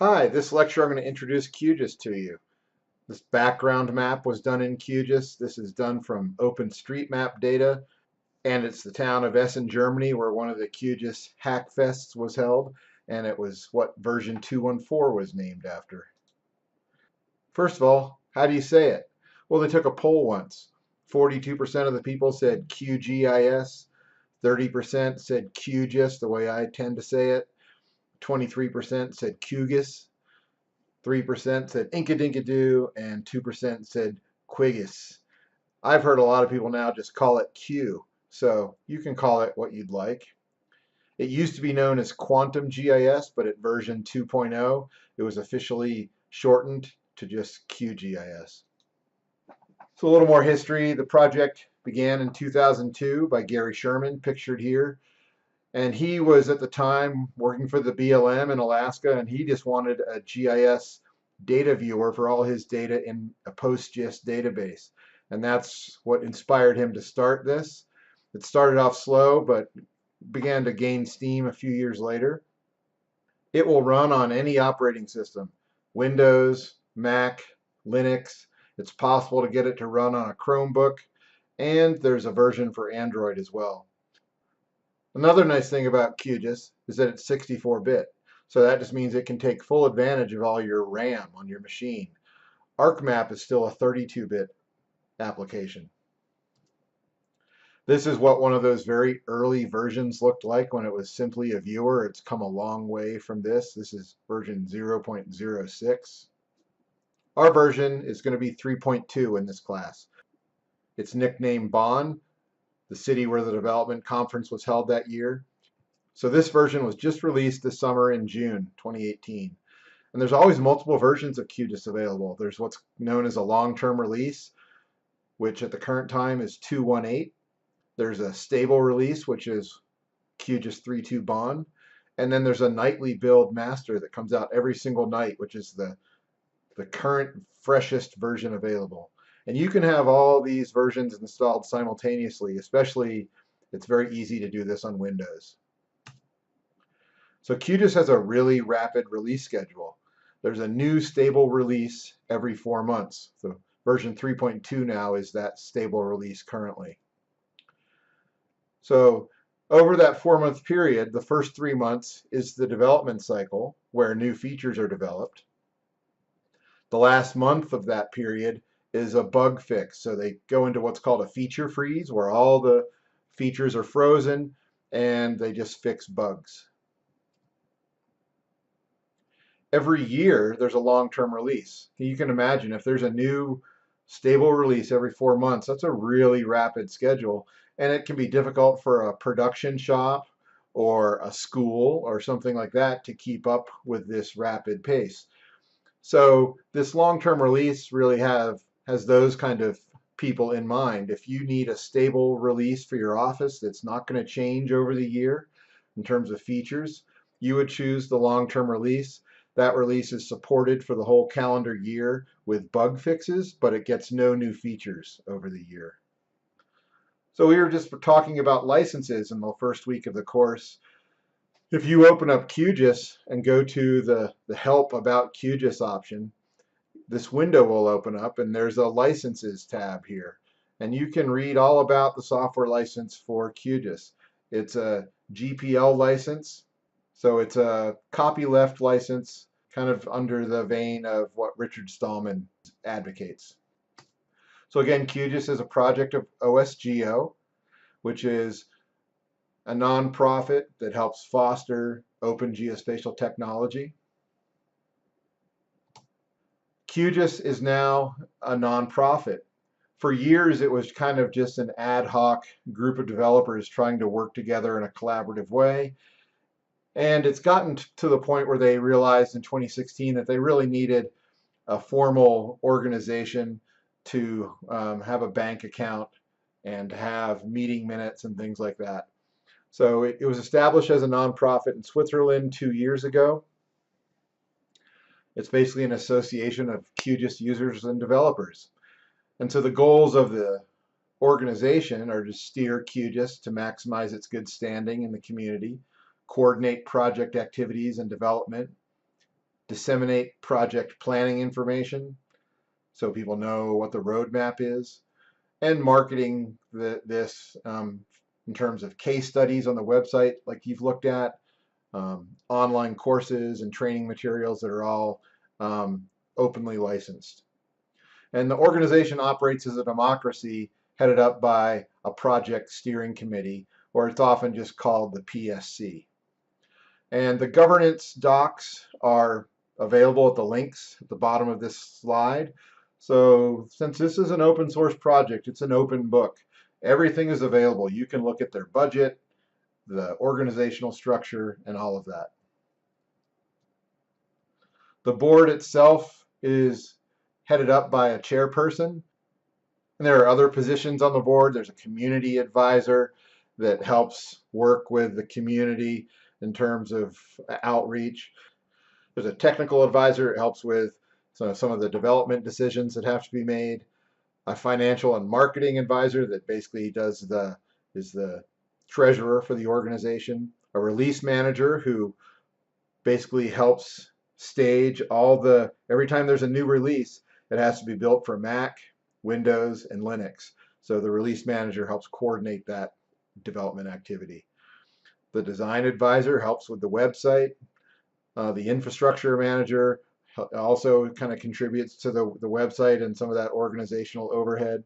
Hi, this lecture I'm going to introduce QGIS to you. This background map was done in QGIS. This is done from OpenStreetMap data, and it's the town of Essen, Germany, where one of the QGIS Hackfests was held, and it was what version 214 was named after. First of all, how do you say it? Well, they took a poll once. 42% of the people said QGIS, 30% said QGIS, the way I tend to say it, 23% said QGIS, 3% said Inkadinkadoo, and 2% said QGIS. I've heard a lot of people now just call it Q, so you can call it what you'd like. It used to be known as Quantum GIS, but at version 2.0, it was officially shortened to just QGIS. So a little more history. The project began in 2002 by Gary Sherman, pictured here. And he was at the time working for the BLM in Alaska, and he just wanted a GIS data viewer for all his data in a PostGIS database. And that's what inspired him to start this. It started off slow, but began to gain steam a few years later. It will run on any operating system, Windows, Mac, Linux. It's possible to get it to run on a Chromebook, and there's a version for Android as well. Another nice thing about QGIS is that it's 64-bit. So that just means it can take full advantage of all your RAM on your machine. ArcMap is still a 32-bit application. This is what one of those very early versions looked like when it was simply a viewer. It's come a long way from this. This is version 0.06. Our version is going to be 3.2 in this class. It's nicknamed Bonn, the city where the development conference was held that year. So this version was just released this summer in June 2018. And there's always multiple versions of QGIS available. There's what's known as a long-term release, which at the current time is 2.18. There's a stable release, which is QGIS 3.2 Bonn. And then there's a nightly build master that comes out every single night, which is the current freshest version available. And you can have all these versions installed simultaneously, especially it's very easy to do this on Windows. So QGIS has a really rapid release schedule. There's a new stable release every 4 months. So version 3.2 now is that stable release currently. So over that 4-month period, the first 3 months is the development cycle where new features are developed. The last month of that period is a bug fix. So they go into what's called a feature freeze, where all the features are frozen and they just fix bugs. Every year there's a long-term release. You can imagine if there's a new stable release every 4 months, that's a really rapid schedule, and it can be difficult for a production shop or a school or something like that to keep up with this rapid pace. So this long-term release really has those kind of people in mind. If you need a stable release for your office that's not going to change over the year in terms of features, you would choose the long-term release. That release is supported for the whole calendar year with bug fixes, but it gets no new features over the year. So we were just talking about licenses in the first week of the course. If you open up QGIS and go to the Help About QGIS option, this window will open up and there's a Licenses tab here. And you can read all about the software license for QGIS. It's a GPL license, so it's a copyleft license, kind of under the vein of what Richard Stallman advocates. So again, QGIS is a project of OsGeo, which is a nonprofit that helps foster open geospatial technology. QGIS is now a nonprofit. For years, it was kind of just an ad hoc group of developers trying to work together in a collaborative way. And it's gotten to the point where they realized in 2016 that they really needed a formal organization to have a bank account and have meeting minutes and things like that. So it was established as a nonprofit in Switzerland 2 years ago. It's basically an association of QGIS users and developers. And so the goals of the organization are to steer QGIS to maximize its good standing in the community, coordinate project activities and development, disseminate project planning information so people know what the roadmap is, and marketing this in terms of case studies on the website like you've looked at, online courses and training materials that are all openly licensed. And the organization operates as a democracy headed up by a project steering committee, or it's often just called the PSC. And the governance docs are available at the links at the bottom of this slide. So since this is an open source project, it's an open book. Everything is available. You can look at their budget, the organizational structure, and all of that. The board itself is headed up by a chairperson. And there are other positions on the board. There's a community advisor that helps work with the community in terms of outreach. There's a technical advisor that helps with some of the development decisions that have to be made. A financial and marketing advisor that basically is the treasurer for the organization. A release manager who basically helps stage every time there's a new release, it has to be built for Mac, Windows, and Linux. So the release manager helps coordinate that development activity. The design advisor helps with the website. The infrastructure manager also kind of contributes to the website and some of that organizational overhead.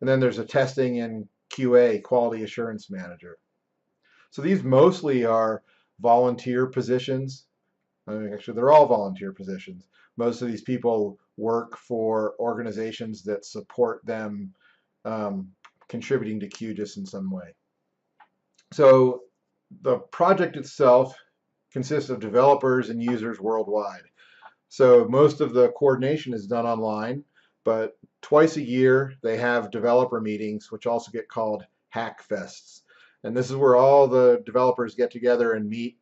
And then there's a testing and QA, quality assurance manager. So these mostly are volunteer positions. I mean, actually, they're all volunteer positions. Most of these people work for organizations that support them contributing to QGIS in some way. So the project itself consists of developers and users worldwide. So most of the coordination is done online, but twice a year they have developer meetings, which also get called hackfests. And this is where all the developers get together and meet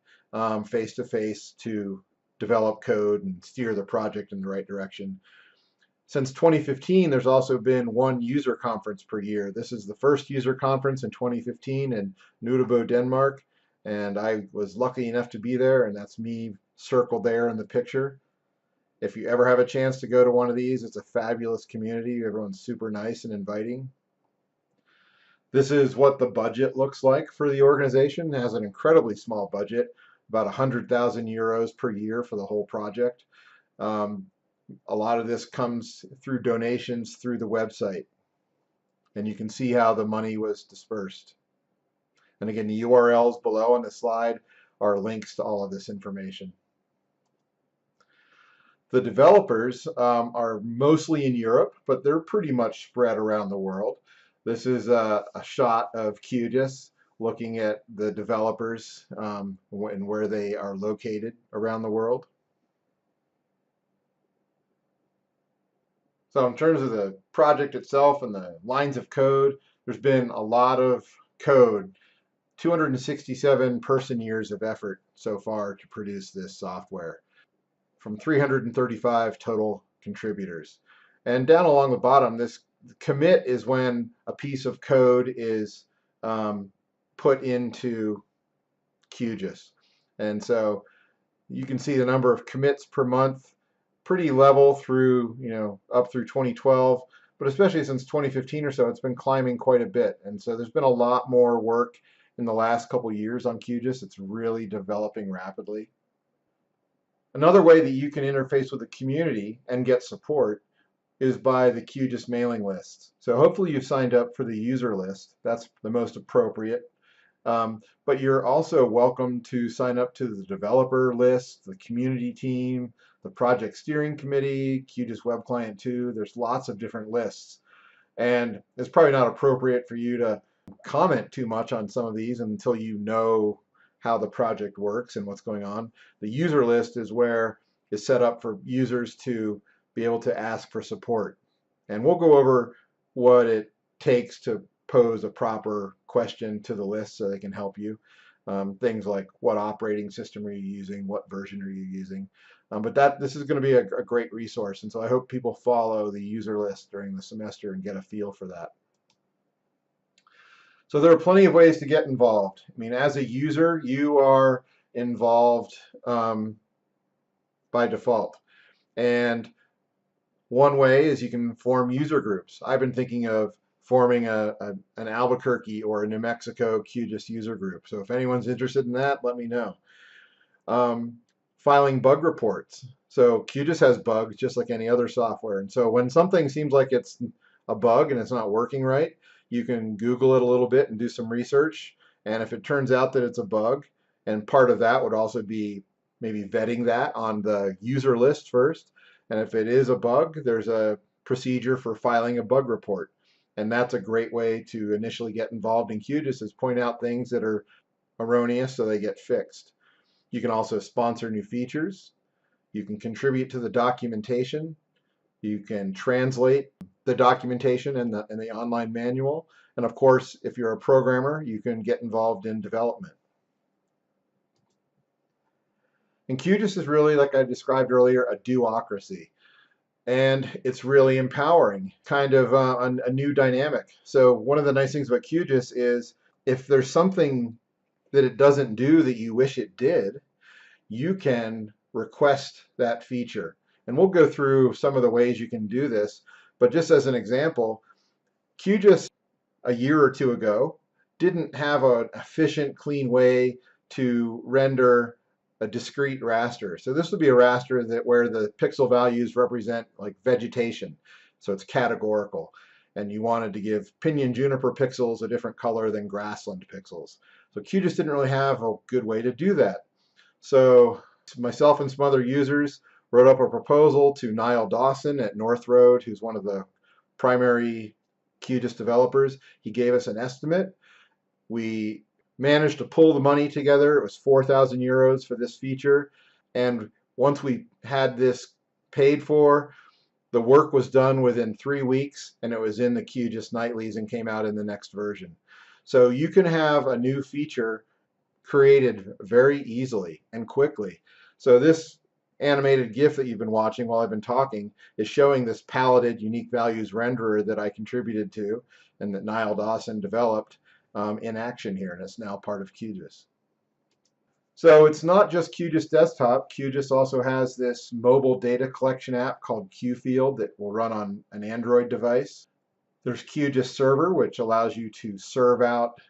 face to face to develop code and steer the project in the right direction. Since 2015, there's also been one user conference per year. This is the first user conference in 2015 in Nordebo, Denmark, and I was lucky enough to be there, and that's me circled there in the picture. If you ever have a chance to go to one of these, it's a fabulous community. Everyone's super nice and inviting. This is what the budget looks like for the organization. It has an incredibly small budget, about 100,000 euros per year for the whole project. A lot of this comes through donations through the website. And you can see how the money was dispersed. And again, the URLs below on the slide are links to all of this information. The developers are mostly in Europe, but they're pretty much spread around the world. This is a shot of QGIS looking at the developers and where they are located around the world. So in terms of the project itself and the lines of code, there's been a lot of code, 267 person years of effort so far to produce this software from 335 total contributors. And down along the bottom, this commit is when a piece of code is put into QGIS. And so you can see the number of commits per month, pretty level through, up through 2012, but especially since 2015 or so, it's been climbing quite a bit. And so there's been a lot more work in the last couple years on QGIS. It's really developing rapidly. Another way that you can interface with the community and get support is by the QGIS mailing list. So hopefully you've signed up for the user list. That's the most appropriate. But you're also welcome to sign up to the developer list, the community team, the project steering committee, QGIS Web Client 2. There's lots of different lists. And it's probably not appropriate for you to comment too much on some of these until you know how the project works and what's going on. The user list is where it's set up for users to be able to ask for support. And we'll go over what it takes to pose a proper question to the list so they can help you. Things like what operating system are you using, what version are you using. But this is going to be a great resource, and so I hope people follow the user list during the semester and get a feel for that. So there are plenty of ways to get involved. I mean, as a user, you are involved by default. And one way is you can form user groups. I've been thinking of forming an Albuquerque or a New Mexico QGIS user group. So if anyone's interested in that, let me know. Filing bug reports. So QGIS has bugs just like any other software. And so when something seems like it's a bug and it's not working right, you can Google it a little bit and do some research. And if it turns out that it's a bug, and part of that would also be maybe vetting that on the user list first. And if it is a bug, there's a procedure for filing a bug report. And that's a great way to initially get involved in QGIS, is point out things that are erroneous so they get fixed. You can also sponsor new features. You can contribute to the documentation. You can translate the documentation and the online manual. And of course, if you're a programmer, you can get involved in development. And QGIS is really, like I described earlier, a do-ocracy. And it's really empowering, kind of a new dynamic. So one of the nice things about QGIS is if there's something that it doesn't do that you wish it did, you can request that feature. And we'll go through some of the ways you can do this. But just as an example, QGIS a year or two ago didn't have an efficient, clean way to render a discrete raster. So this would be a raster that where the pixel values represent like vegetation. So it's categorical. And you wanted to give pinyon juniper pixels a different color than grassland pixels. So QGIS didn't really have a good way to do that. So myself and some other users wrote up a proposal to Niall Dawson at North Road, who's one of the primary QGIS developers. He gave us an estimate. We managed to pull the money together. It was 4,000 euros for this feature. And once we had this paid for, the work was done within 3 weeks, and it was in the QGIS Nightlies and came out in the next version. So you can have a new feature created very easily and quickly. So this animated GIF that you've been watching while I've been talking is showing this paletted unique values renderer that I contributed to and that Niall Dawson developed in action here, and it's now part of QGIS. So it's not just QGIS Desktop. QGIS also has this mobile data collection app called QField that will run on an Android device. There's QGIS Server, which allows you to serve out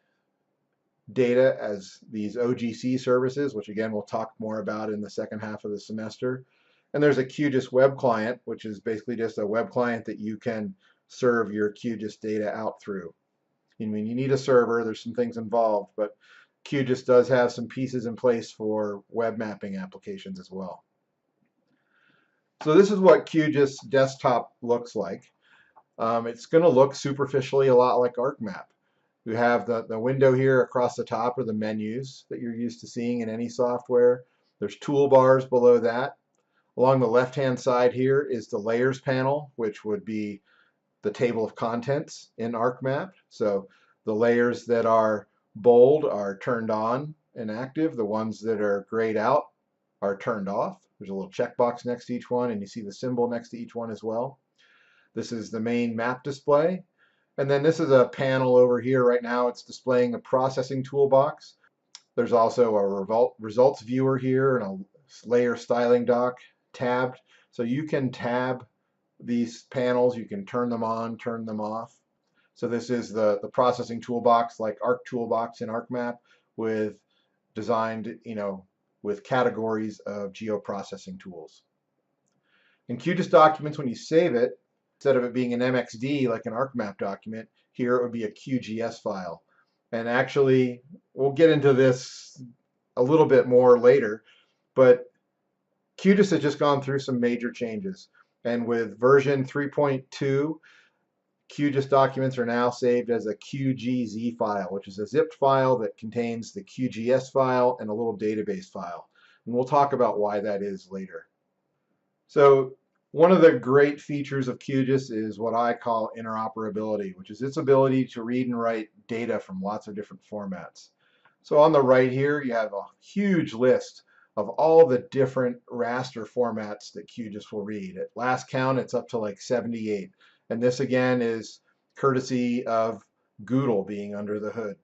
data as these OGC services, which again we'll talk more about in the second half of the semester. And there's a QGIS web client, which is basically just a web client that you can serve your QGIS data out through. I mean, you need a server, there's some things involved, but QGIS does have some pieces in place for web mapping applications as well. So this is what QGIS Desktop looks like. It's going to look superficially a lot like ArcMap. You have the window here across the top are the menus that you're used to seeing in any software. There's toolbars below that. Along the left-hand side here is the layers panel, which would be the table of contents in ArcMap. So the layers that are bold are turned on and active. The ones that are grayed out are turned off. There's a little checkbox next to each one, and you see the symbol next to each one as well. This is the main map display. And then this is a panel over here right now. It's displaying a processing toolbox. There's also a results viewer here and a layer styling dock tabbed. So you can tab these panels, you can turn them on, turn them off. So this is the processing toolbox like Arc Toolbox in ArcMap with designed, with categories of geoprocessing tools. In QGIS documents, when you save it, instead of it being an MXD like an ArcMap document, here it would be a QGIS file. And actually, we'll get into this a little bit more later, but QGIS has just gone through some major changes. And with version 3.2, QGIS documents are now saved as a QGZ file, which is a zipped file that contains the QGIS file and a little database file. And we'll talk about why that is later. So one of the great features of QGIS is what I call interoperability, which is its ability to read and write data from lots of different formats. So on the right here, you have a huge list of all the different raster formats that QGIS will read. At last count, it's up to like 78. And this again is courtesy of Google being under the hood.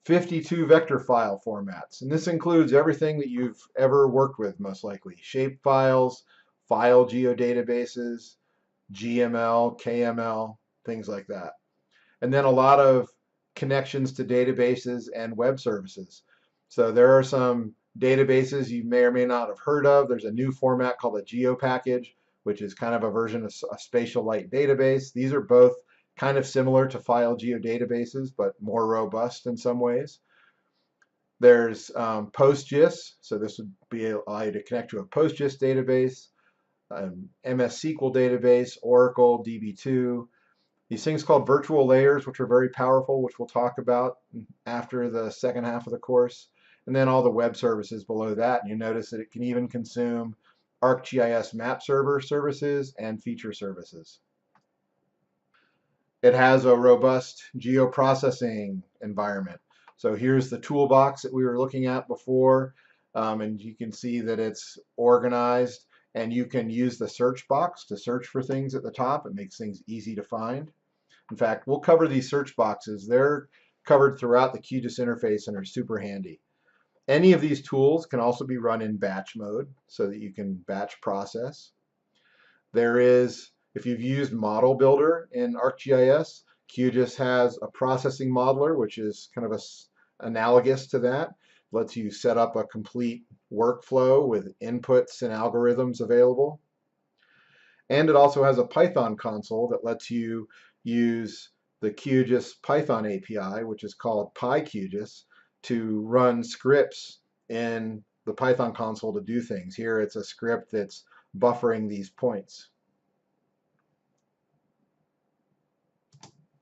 52 vector file formats. And this includes everything that you've ever worked with, most likely. Shape files, file geodatabases, GML, KML, things like that. And then a lot of connections to databases and web services. So there are some databases you may or may not have heard of. There's a new format called a geo package, which is kind of a version of a spatial light database. These are both kind of similar to file geodatabases, but more robust in some ways. There's PostGIS, so this would allow you to connect to a PostGIS database, MS SQL database, Oracle, DB2. These things called virtual layers, which are very powerful, which we'll talk about after the second half of the course. And then all the web services below that. And you notice that it can even consume ArcGIS map server services and feature services. It has a robust geoprocessing environment. So here's the toolbox that we were looking at before, and you can see that it's organized, and you can use the search box to search for things at the top. It makes things easy to find. In fact, we'll cover these search boxes. They're covered throughout the QGIS interface and are super handy. Any of these tools can also be run in batch mode so that you can batch process. There is, if you've used Model Builder in ArcGIS, QGIS has a processing modeler, which is kind of analogous to that. Lets you set up a complete workflow with inputs and algorithms available. And it also has a Python console that lets you use the QGIS Python API, which is called PyQGIS, to run scripts in the Python console to do things. Here it's a script that's buffering these points.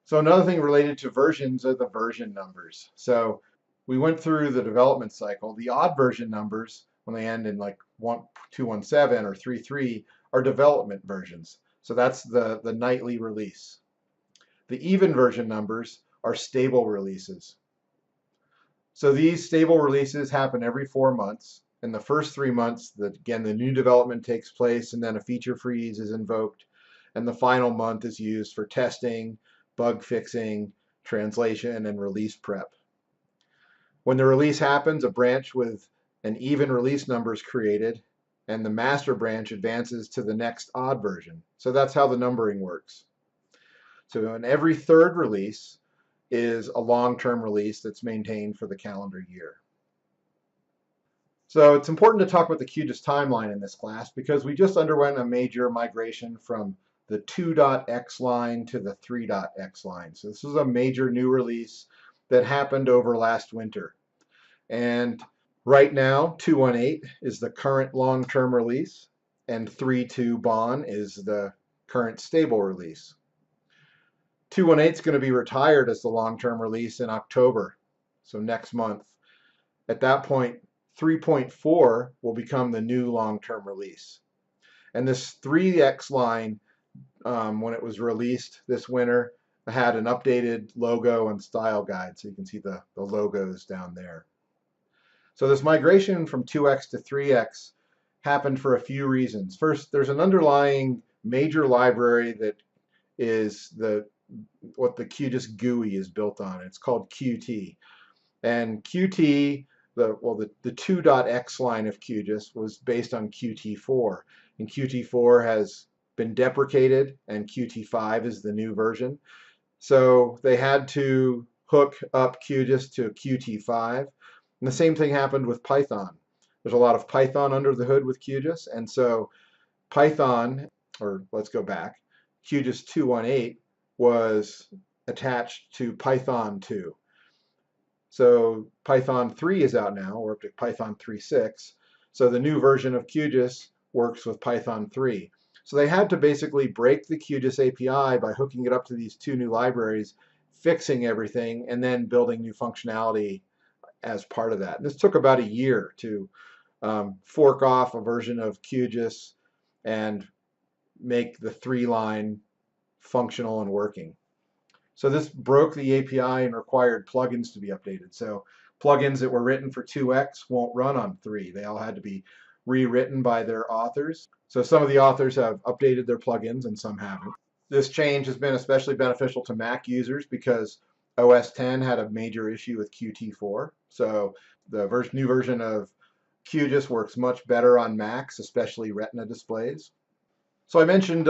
So another thing related to versions are the version numbers. So we went through the development cycle. The odd version numbers, when they end in like 217 or 33, are development versions. So that's the nightly release. The even version numbers are stable releases. So these stable releases happen every 4 months. In the first 3 months, again, the new development takes place, and then a feature freeze is invoked. And the final month is used for testing, bug fixing, translation, and release prep. When the release happens, a branch with an even release number is created, and the master branch advances to the next odd version. So that's how the numbering works. So in every third release is a long-term release that's maintained for the calendar year. So it's important to talk about the QGIS timeline in this class because we just underwent a major migration from the 2.x line to the 3.x line. So this is a major new release that happened over last winter. And right now, 2.18 is the current long-term release, and 3.2 BON is the current stable release. 2.18 is going to be retired as the long-term release in October, so next month. At that point, 3.4 will become the new long-term release. And this 3x line, when it was released this winter, had an updated logo and style guide, so you can see the logos down there. So this migration from 2x to 3x happened for a few reasons. First, there's an underlying major library that is what the QGIS GUI is built on. It's called Qt. And Qt, the 2.x line of QGIS was based on Qt4. And Qt4 has been deprecated, and Qt5 is the new version. So they had to hook up QGIS to Qt5. And the same thing happened with Python. There's a lot of Python under the hood with QGIS, and so Python, or let's go back, QGIS 2.18 was attached to Python 2. So Python 3 is out now, we're up to Python 3.6. So the new version of QGIS works with Python 3. So they had to basically break the QGIS API by hooking it up to these two new libraries, fixing everything, and then building new functionality as part of that. And this took about a year to fork off a version of QGIS and make the 3-line functional and working. So this broke the API and required plugins to be updated. So plugins that were written for 2x won't run on 3. They all had to be rewritten by their authors. So some of the authors have updated their plugins and some haven't. This change has been especially beneficial to Mac users because OS 10 had a major issue with Qt4. So the new version of QGIS works much better on Macs, especially Retina displays. So I mentioned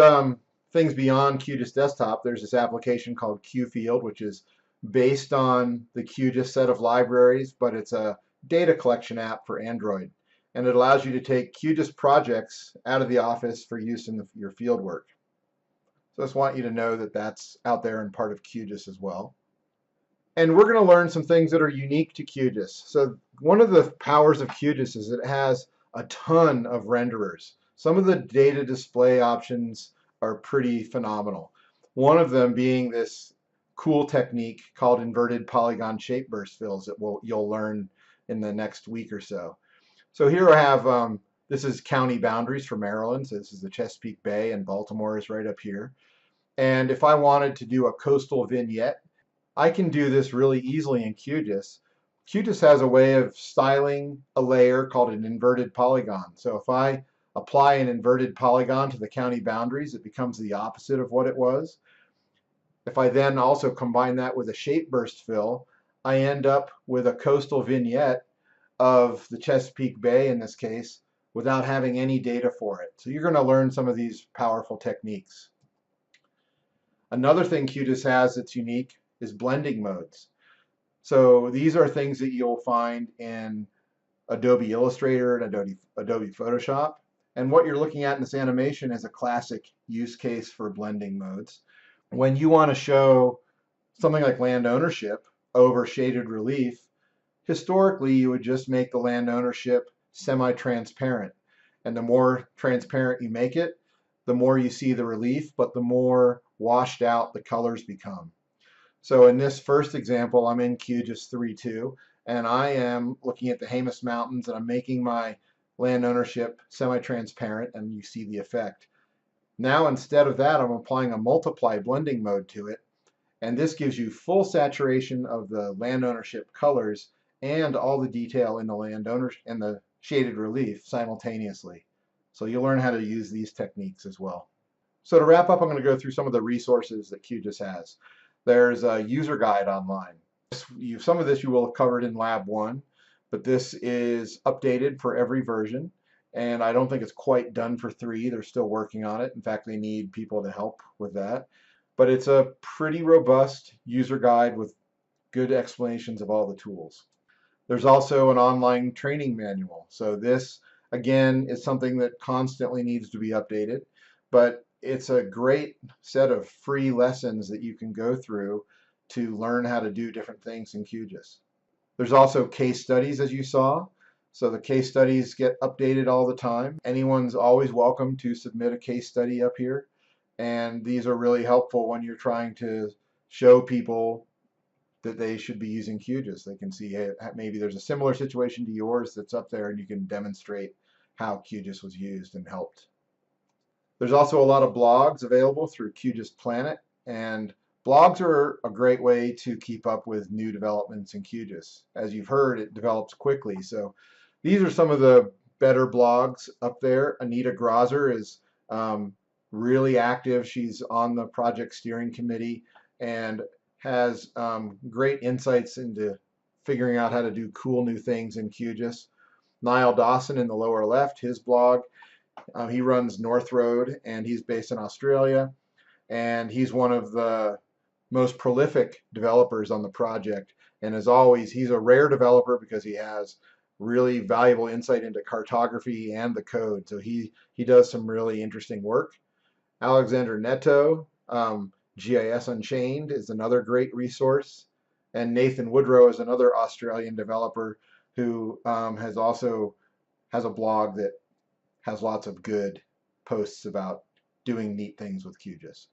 things beyond QGIS Desktop. There's this application called QField, which is based on the QGIS set of libraries, but it's a data collection app for Android. And it allows you to take QGIS projects out of the office for use in your field work. So I just want you to know that that's out there and part of QGIS as well. And we're going to learn some things that are unique to QGIS. So one of the powers of QGIS is it has a ton of renderers. Some of the data display options are pretty phenomenal. One of them being this cool technique called inverted polygon shape burst fills that you'll learn in the next week or so. So here I have, this is county boundaries for Maryland. So this is the Chesapeake Bay, and Baltimore is right up here. And if I wanted to do a coastal vignette, I can do this really easily in QGIS. QGIS has a way of styling a layer called an inverted polygon. So if I apply an inverted polygon to the county boundaries, it becomes the opposite of what it was. If I then also combine that with a shape burst fill, I end up with a coastal vignette of the Chesapeake Bay in this case without having any data for it. So you're going to learn some of these powerful techniques. Another thing QGIS has that's unique is blending modes. So these are things that you'll find in Adobe Illustrator and Adobe Photoshop. And what you're looking at in this animation is a classic use case for blending modes. When you want to show something like land ownership over shaded relief, historically you would just make the land ownership semi-transparent. And the more transparent you make it, the more you see the relief, but the more washed out the colors become. So in this first example, I'm in QGIS 3.2, and I am looking at the Jemez Mountains, and I'm making my land ownership semi-transparent, and you see the effect. Now instead of that, I'm applying a multiply blending mode to it, and this gives you full saturation of the land ownership colors and all the detail in the in the shaded relief simultaneously. So you'll learn how to use these techniques as well. So to wrap up, I'm going to go through some of the resources that QGIS has. There's a user guide online. Some of this you will have covered in Lab 1, but this is updated for every version, and I don't think it's quite done for 3. They're still working on it. In fact, they need people to help with that. But it's a pretty robust user guide with good explanations of all the tools. There's also an online training manual. So this, again, is something that constantly needs to be updated, but it's a great set of free lessons that you can go through to learn how to do different things in QGIS. There's also case studies, as you saw. So the case studies get updated all the time. Anyone's always welcome to submit a case study up here. And these are really helpful when you're trying to show people that they should be using QGIS. They can see, hey, maybe there's a similar situation to yours that's up there, and you can demonstrate how QGIS was used and helped. There's also a lot of blogs available through QGIS Planet, and blogs are a great way to keep up with new developments in QGIS. As you've heard, it develops quickly. So these are some of the better blogs up there. Anita Grauser is really active. She's on the project steering committee and has great insights into figuring out how to do cool new things in QGIS. Niall Dawson in the lower left, his blog. He runs North Road, and he's based in Australia, and he's one of the most prolific developers on the project. And as always, he's a rare developer because he has really valuable insight into cartography and the code. So he does some really interesting work. Alexander Neto, GIS Unchained, is another great resource, and Nathan Woodrow is another Australian developer who has a blog that has lots of good posts about doing neat things with QGIS.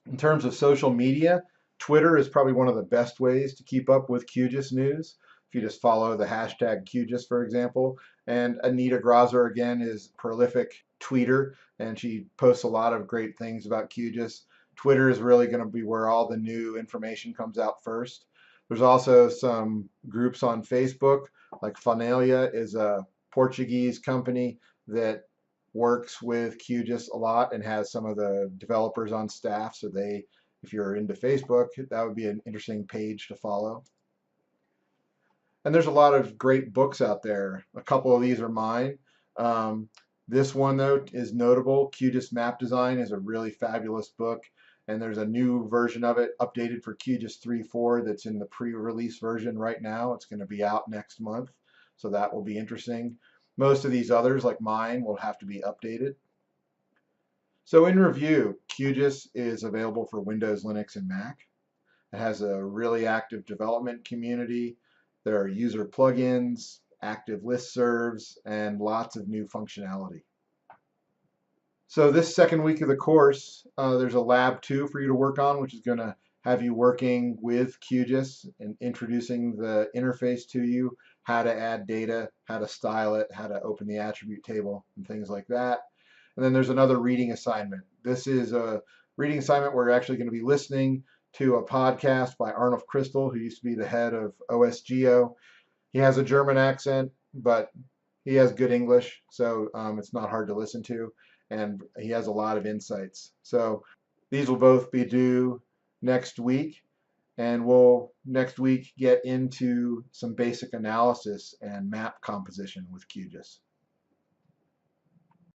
In terms of social media, Twitter is probably one of the best ways to keep up with QGIS news. If you just follow the hashtag QGIS, for example. And Anita Grauser, again, is a prolific tweeter, and she posts a lot of great things about QGIS. Twitter is really going to be where all the new information comes out first. There's also some groups on Facebook, like Fanalia is a Portuguese company that works with QGIS a lot and has some of the developers on staff. So if if you're into Facebook, that would be an interesting page to follow. And there's a lot of great books out there. A couple of these are mine. This one, though, is notable. QGIS Map Design is a really fabulous book, and there's a new version of it updated for QGIS 3.4 that's in the pre-release version right now. It's going to be out next month, so that will be interesting. Most of these others, like mine, will have to be updated. So in review, QGIS is available for Windows, Linux, and Mac. It has a really active development community. There are user plugins, active listservs, and lots of new functionality. So this second week of the course, there's a lab 2 for you to work on, which is going to have you working with QGIS and introducing the interface to you, how to add data, how to style it, how to open the attribute table, and things like that. And then there's another reading assignment. This is a reading assignment where you're actually going to be listening to a podcast by Arnulf Crystal, who used to be the head of OsGeo. He has a German accent, but he has good English, so it's not hard to listen to, and he has a lot of insights. So these will both be due next week, and we'll next week get into some basic analysis and map composition with QGIS.